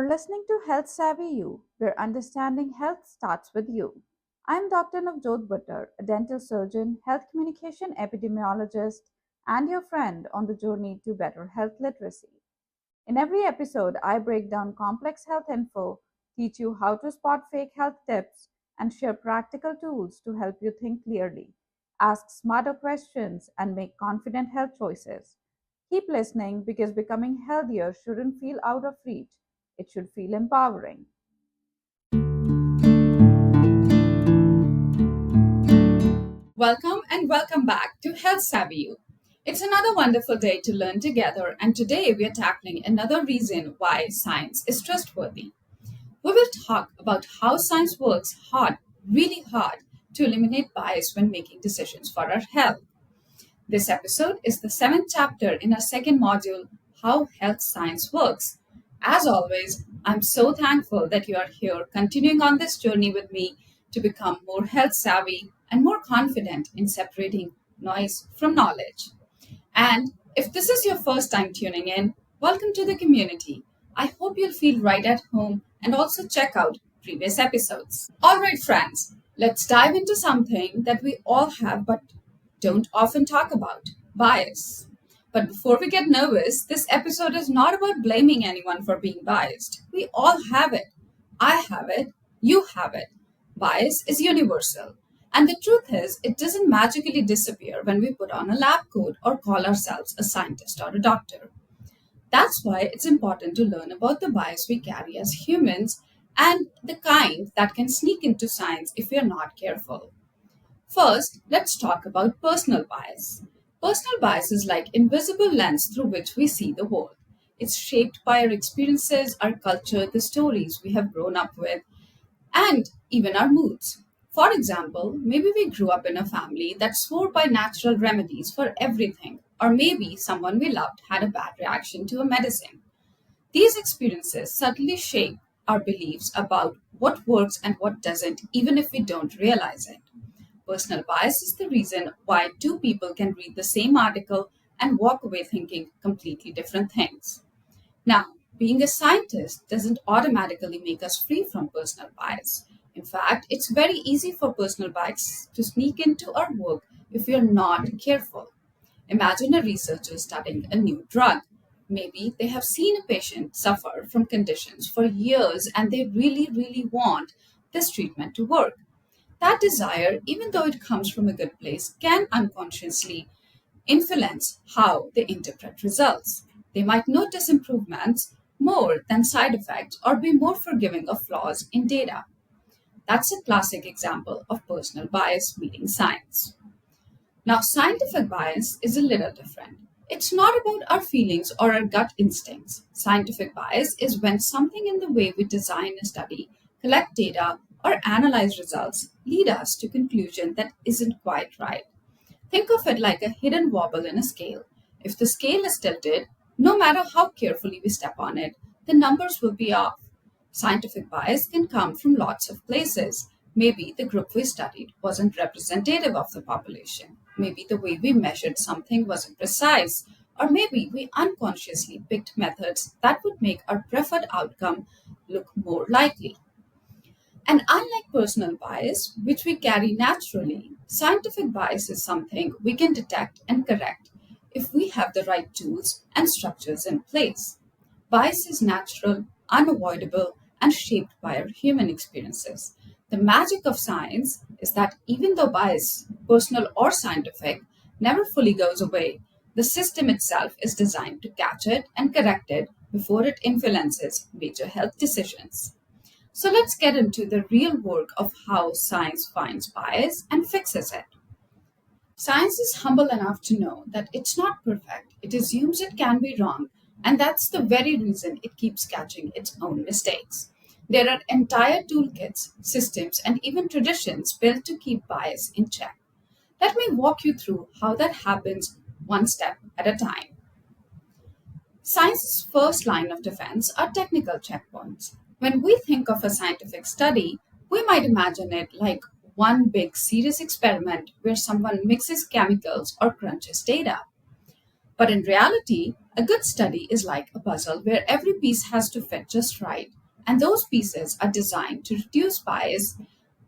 listening to Health Savvy You, where understanding health starts with you. I'm Dr. Navjot Buttar, a dental surgeon, health communication epidemiologist, and your friend on the journey to better health literacy. In every episode, I break down complex health info, teach you how to spot fake health tips, and share practical tools to help you think clearly, ask smarter questions, and make confident health choices. Keep listening because becoming healthier shouldn't feel out of reach, it should feel empowering. Welcome and welcome back to Health Savvy You. It's another wonderful day to learn together, and today we are tackling another reason why science is trustworthy. We will talk about how science works hard, really hard, to eliminate bias when making decisions for our health. This episode is the seventh chapter in our second module, How Health Science Works. As always, I'm so thankful that you are here continuing on this journey with me to become more health savvy and more confident in separating noise from knowledge. And if this is your first time tuning in, welcome to the community. I hope you'll feel right at home and also check out previous episodes. All right, friends, let's dive into something that we all have but don't often talk about bias. But before we get nervous, this episode is not about blaming anyone for being biased. We all have it. I have it. You have it. Bias is universal. And the truth is, it doesn't magically disappear when we put on a lab coat or call ourselves a scientist or a doctor. That's why it's important to learn about the bias we carry as humans and the kind that can sneak into science if we are not careful. First, let's talk about personal bias. Personal bias is like invisible lens through which we see the world. It's shaped by our experiences, our culture, the stories we have grown up with, and even our moods. For example, maybe we grew up in a family that swore by natural remedies for everything, or maybe someone we loved had a bad reaction to a medicine. These experiences subtly shape our beliefs about what works and what doesn't, even if we don't realize it. Personal bias is the reason why two people can read the same article and walk away thinking completely different things. Now, being a scientist doesn't automatically make us free from personal bias. In fact, it's very easy for personal bias to sneak into our work if we are not careful. Imagine a researcher studying a new drug. Maybe they have seen a patient suffer from conditions for years and they really want this treatment to work. That desire, even though it comes from a good place, can unconsciously influence how they interpret results. They might notice improvements more than side effects or be more forgiving of flaws in data. That's a classic example of personal bias meeting science. Now, scientific bias is a little different. It's not about our feelings or our gut instincts. Scientific bias is when something in the way we design a study, collect data, or analyze results lead us to conclusion that isn't quite right. Think of it like a hidden wobble in a scale. If the scale is tilted, no matter how carefully we step on it, the numbers will be off. Scientific bias can come from lots of places. Maybe the group we studied wasn't representative of the population. Maybe the way we measured something wasn't precise. Or maybe we unconsciously picked methods that would make our preferred outcome look more likely. And unlike personal bias, which we carry naturally, scientific bias is something we can detect and correct if we have the right tools and structures in place. Bias is natural, unavoidable, and shaped by our human experiences. The magic of science is that even though bias, personal or scientific, never fully goes away, the system itself is designed to catch it and correct it before it influences major health decisions. So let's get into the real work of how science finds bias and fixes it. Science is humble enough to know that it's not perfect. It assumes it can be wrong, and that's the very reason it keeps catching its own mistakes. There are entire toolkits, systems, and even traditions built to keep bias in check. Let me walk you through how that happens one step at a time. Science's first line of defense are technical checkpoints. When we think of a scientific study, we might imagine it like one big serious experiment where someone mixes chemicals or crunches data. But in reality, a good study is like a puzzle where every piece has to fit just right. and those pieces are designed to reduce bias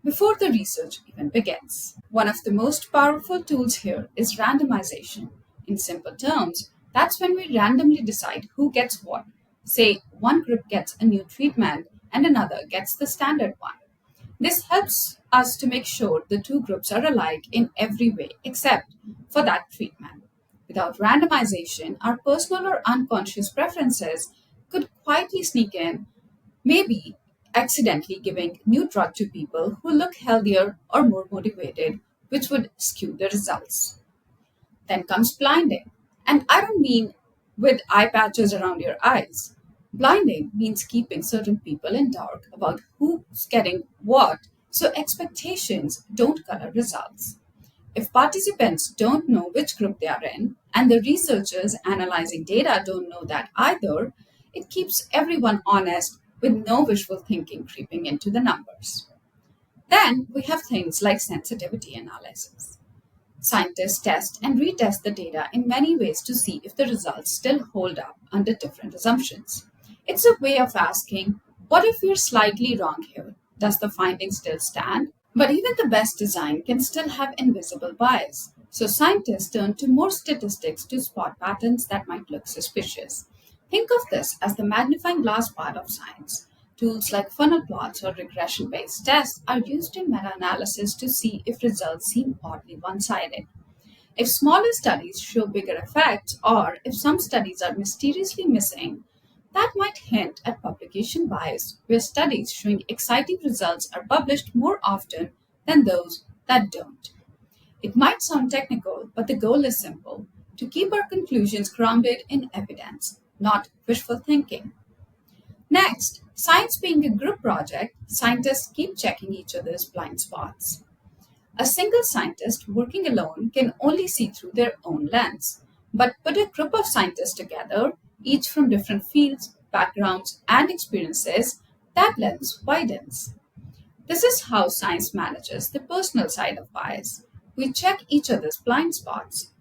before the research even begins. One of the most powerful tools here is randomization. In simple terms, that's when we randomly decide who gets what. Say, one group gets a new treatment and another gets the standard one. This helps us to make sure the two groups are alike in every way except for that treatment. Without randomization, our personal or unconscious preferences could quietly sneak in, maybe accidentally giving new drug to people who look healthier or more motivated, which would skew the results. Then comes blinding. And I don't mean with eye patches around your eyes. Blinding means keeping certain people in dark about who's getting what, so expectations don't color results. If participants don't know which group they are in, and the researchers analyzing data don't know that either, it keeps everyone honest with no wishful thinking creeping into the numbers. Then we have things like sensitivity analysis. Scientists test and retest the data in many ways to see if the results still hold up under different assumptions. It's a way of asking, what if we're slightly wrong here? Does the finding still stand? But even the best design can still have invisible bias. So scientists turn to more statistics to spot patterns that might look suspicious. Think of this as the magnifying glass part of science. Tools like funnel plots or regression based tests are used in meta analysis to see if results seem oddly one sided. If smaller studies show bigger effects, or if some studies are mysteriously missing, that might hint at publication bias, where studies showing exciting results are published more often than those that don't. It might sound technical, but the goal is simple: to keep our conclusions grounded in evidence, not wishful thinking. Next, science being a group project, scientists keep checking each other's blind spots. A single scientist working alone can only see through their own lens. But put a group of scientists together, each from different fields, backgrounds, and experiences, that lens widens. This is how science manages the personal side of bias. We check each other's blind spots.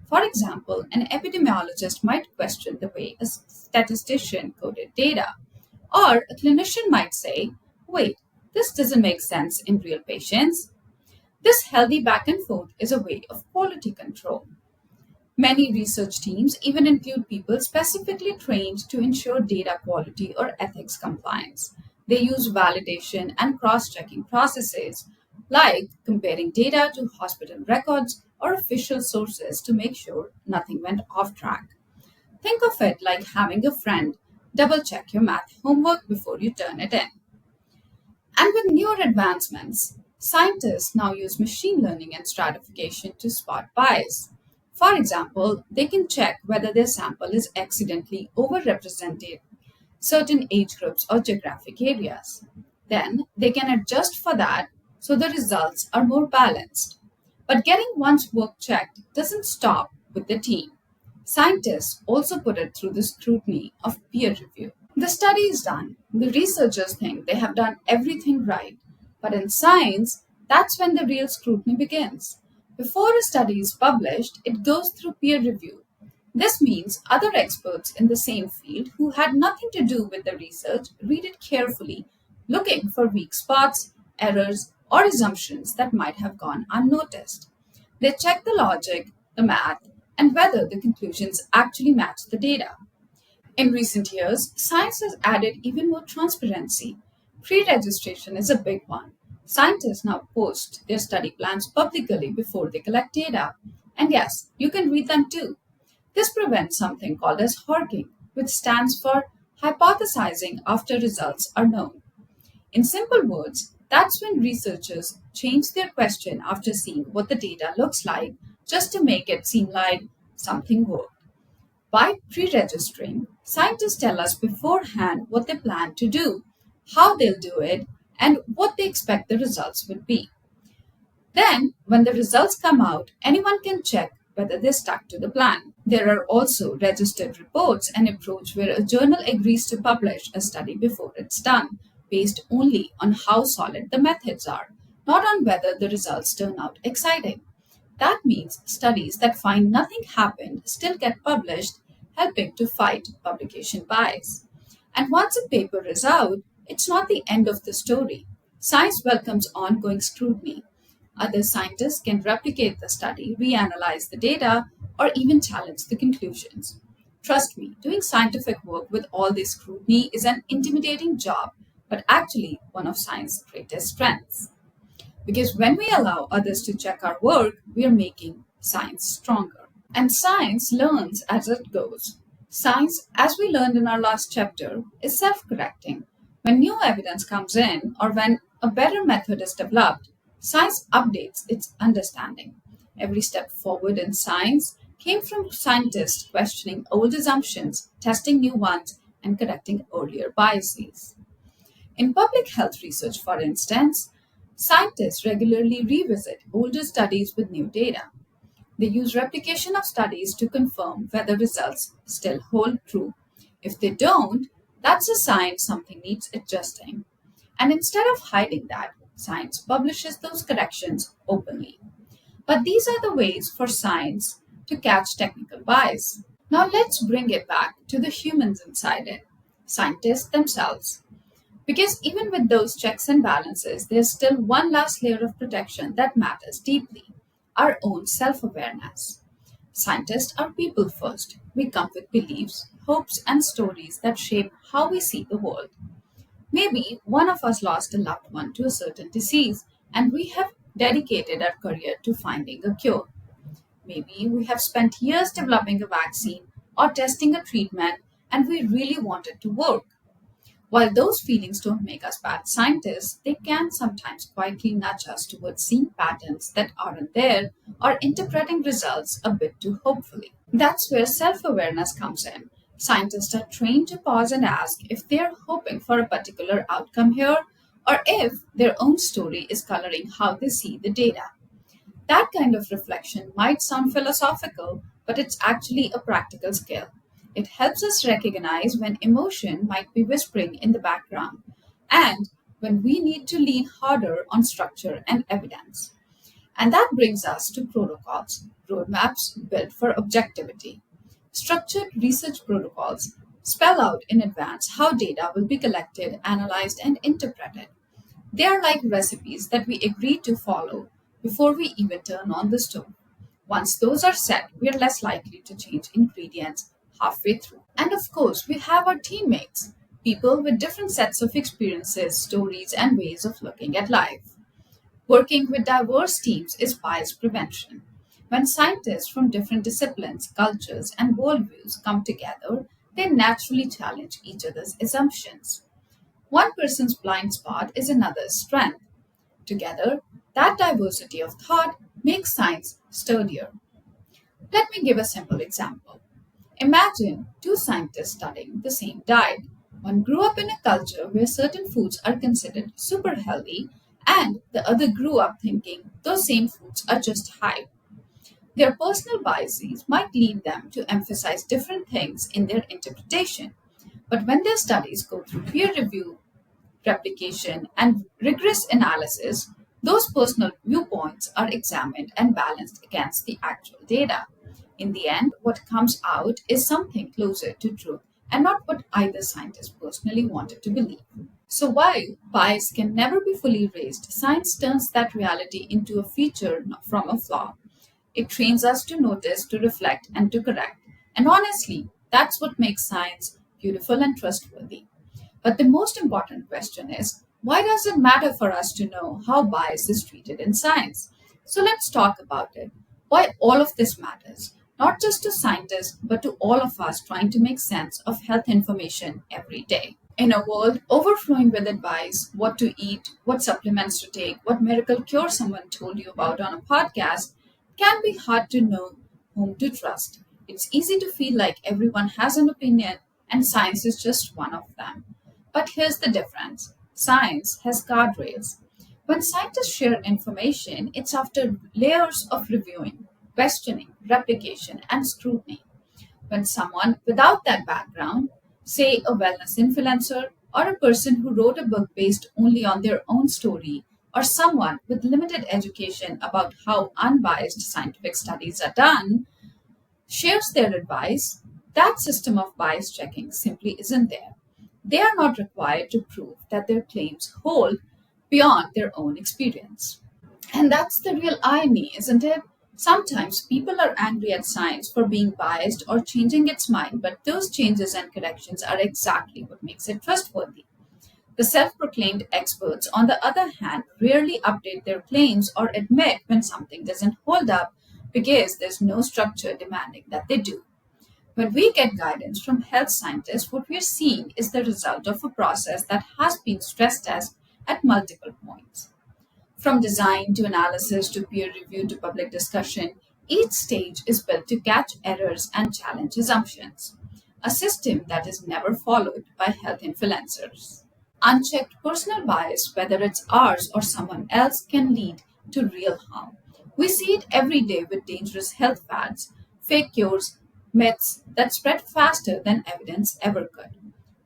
For example, an epidemiologist might question the way a statistician coded data, or a clinician might say, wait, this doesn't make sense in real patients. This healthy back and forth is a way of quality control. Many research teams even include people specifically trained to ensure data quality or ethics compliance. They use validation and cross checking processes, like comparing data to hospital records or official sources to make sure nothing went off track. Think of it like having a friend double check your math homework before you turn it in. And with newer advancements, scientists now use machine learning and stratification to spot bias. For example, they can check whether their sample is accidentally overrepresented certain age groups or geographic areas. Then they can adjust for that so the results are more balanced. But getting one's work checked doesn't stop with the team. Scientists also put it through the scrutiny of peer review. The study is done. The researchers think they have done everything right. But in science, that's when the real scrutiny begins. Before a study is published, it goes through peer review. This means other experts in the same field who had nothing to do with the research read it carefully, looking for weak spots, errors, or assumptions that might have gone unnoticed. They check the logic, the math, and whether the conclusions actually match the data. In recent years, science has added even more transparency. Pre registration is a big one. Scientists now post their study plans publicly before they collect data. And yes, you can read them too. This prevents something called as hogging, which stands for hypothesizing after results are known. In simple words, that's when researchers change their question after seeing what the data looks like just to make it seem like something worked. By pre registering, scientists tell us beforehand what they plan to do, how they'll do it, and what they expect the results would be. Then, when the results come out, anyone can check whether they stuck to the plan. There are also registered reports, an approach where a journal agrees to publish a study before it's done, based only on how solid the methods are, not on whether the results turn out exciting. That means studies that find nothing happened still get published, helping to fight publication bias. And once a paper is out, it's not the end of the story. Science welcomes ongoing scrutiny. Other scientists can replicate the study, reanalyze the data, or even challenge the conclusions. Trust me, doing scientific work with all this scrutiny is an intimidating job, but actually one of science's greatest strengths. Because when we allow others to check our work, we are making science stronger. And science learns as it goes. Science, as we learned in our last chapter, is self correcting. When new evidence comes in or when a better method is developed, science updates its understanding. Every step forward in science came from scientists questioning old assumptions, testing new ones, and correcting earlier biases. In public health research, for instance, scientists regularly revisit older studies with new data. They use replication of studies to confirm whether results still hold true. If they don't, that's a sign something needs adjusting. And instead of hiding that, science publishes those corrections openly. But these are the ways for science to catch technical bias. Now let's bring it back to the humans inside it, scientists themselves. Because even with those checks and balances, there's still one last layer of protection that matters deeply: our own self awareness. Scientists are people first. We come with beliefs, hopes, and stories that shape how we see the world. Maybe one of us lost a loved one to a certain disease, and we have dedicated our career to finding a cure. Maybe we have spent years developing a vaccine or testing a treatment, and we really want it to work. While those feelings don't make us bad scientists, they can sometimes quietly nudge us towards seeing patterns that aren't there or interpreting results a bit too hopefully. That's where self awareness comes in. Scientists are trained to pause and ask if they're hoping for a particular outcome here or if their own story is coloring how they see the data. That kind of reflection might sound philosophical, but it's actually a practical skill. It helps us recognize when emotion might be whispering in the background and when we need to lean harder on structure and evidence. And that brings us to protocols, roadmaps built for objectivity. Structured research protocols spell out in advance how data will be collected, analyzed, and interpreted. They are like recipes that we agree to follow before we even turn on the stove. Once those are set, we are less likely to change ingredients halfway through. And of course, we have our teammates, people with different sets of experiences, stories, and ways of looking at life. Working with diverse teams is bias prevention. When scientists from different disciplines, cultures, and worldviews come together, they naturally challenge each other's assumptions. One person's blind spot is another's strength. Together, that diversity of thought makes science sturdier. Let me give a simple example. Imagine two scientists studying the same diet. One grew up in a culture where certain foods are considered super healthy, and the other grew up thinking those same foods are just hype. Their personal biases might lead them to emphasize different things in their interpretation. But when their studies go through peer review, replication, and rigorous analysis, those personal viewpoints are examined and balanced against the actual data. In the end, what comes out is something closer to truth and not what either scientist personally wanted to believe. So, while bias can never be fully erased, science turns that reality into a feature not from a flaw. It trains us to notice, to reflect, and to correct. And honestly, that's what makes science beautiful and trustworthy. But the most important question is, why does it matter for us to know how bias is treated in science? So let's talk about it. Why all of this matters, not just to scientists, but to all of us trying to make sense of health information every day. In a world overflowing with advice, what to eat, what supplements to take, what miracle cure someone told you about on a podcast, it can be hard to know whom to trust. It's easy to feel like everyone has an opinion and science is just one of them. But here's the difference: science has guardrails. When scientists share information, it's after layers of reviewing, questioning, replication, and scrutiny. When someone without that background, say a wellness influencer or a person who wrote a book based only on their own story, or someone with limited education about how unbiased scientific studies are done, shares their advice, that system of bias checking simply isn't there. They are not required to prove that their claims hold beyond their own experience. And that's the real irony, isn't it? Sometimes people are angry at science for being biased or changing its mind, but those changes and corrections are exactly what makes it trustworthy. The self proclaimed experts, on the other hand, rarely update their claims or admit when something doesn't hold up because there's no structure demanding that they do. When we get guidance from health scientists, what we're seeing is the result of a process that has been stress tested at multiple points. From design to analysis to peer review to public discussion, each stage is built to catch errors and challenge assumptions, a system that is never followed by health influencers. Unchecked personal bias, whether it's ours or someone else, can lead to real harm. We see it every day with dangerous health fads, fake cures, myths that spread faster than evidence ever could.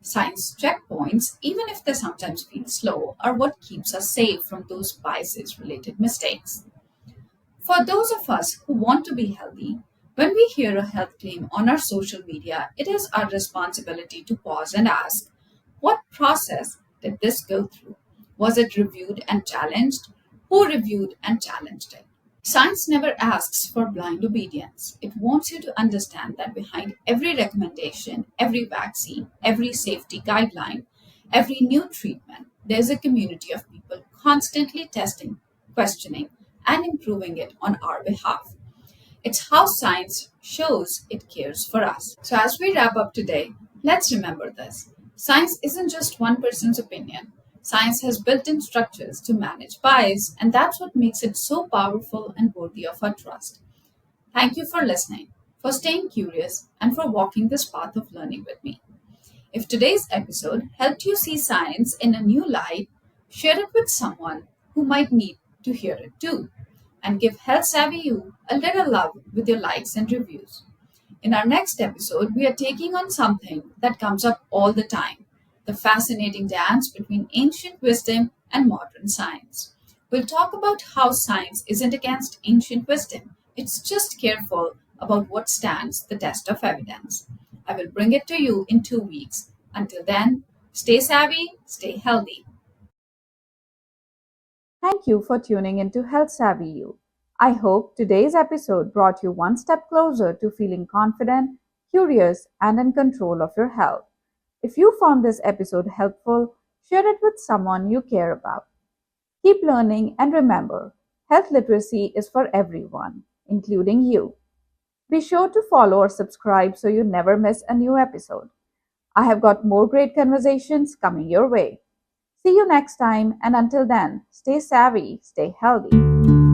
Science checkpoints, even if they sometimes feel slow, are what keeps us safe from those biases related mistakes. For those of us who want to be healthy, when we hear a health claim on our social media, it is our responsibility to pause and ask, what process did this go through? Was it reviewed and challenged? Who reviewed and challenged it? Science never asks for blind obedience. It wants you to understand that behind every recommendation, every vaccine, every safety guideline, every new treatment, there's a community of people constantly testing, questioning, and improving it on our behalf. It's how science shows it cares for us. So, as we wrap up today, let's remember this: science isn't just one person's opinion. Science has built in structures to manage bias, and that's what makes it so powerful and worthy of our trust. Thank you for listening, for staying curious, and for walking this path of learning with me. If today's episode helped you see science in a new light, share it with someone who might need to hear it too. And give Health Savvy You a little love with your likes and reviews. In our next episode, we are taking on something that comes up all the time: the fascinating dance between ancient wisdom and modern science. We'll talk about how science isn't against ancient wisdom, it's just careful about what stands the test of evidence. I will bring it to you in 2 weeks. Until then, stay savvy, stay healthy. Thank you for tuning into Health Savvy You. I hope today's episode brought you one step closer to feeling confident, curious, and in control of your health. If you found this episode helpful, share it with someone you care about. Keep learning and remember, health literacy is for everyone, including you. Be sure to follow or subscribe so you never miss a new episode. I have got more great conversations coming your way. See you next time, and until then, stay savvy, stay healthy.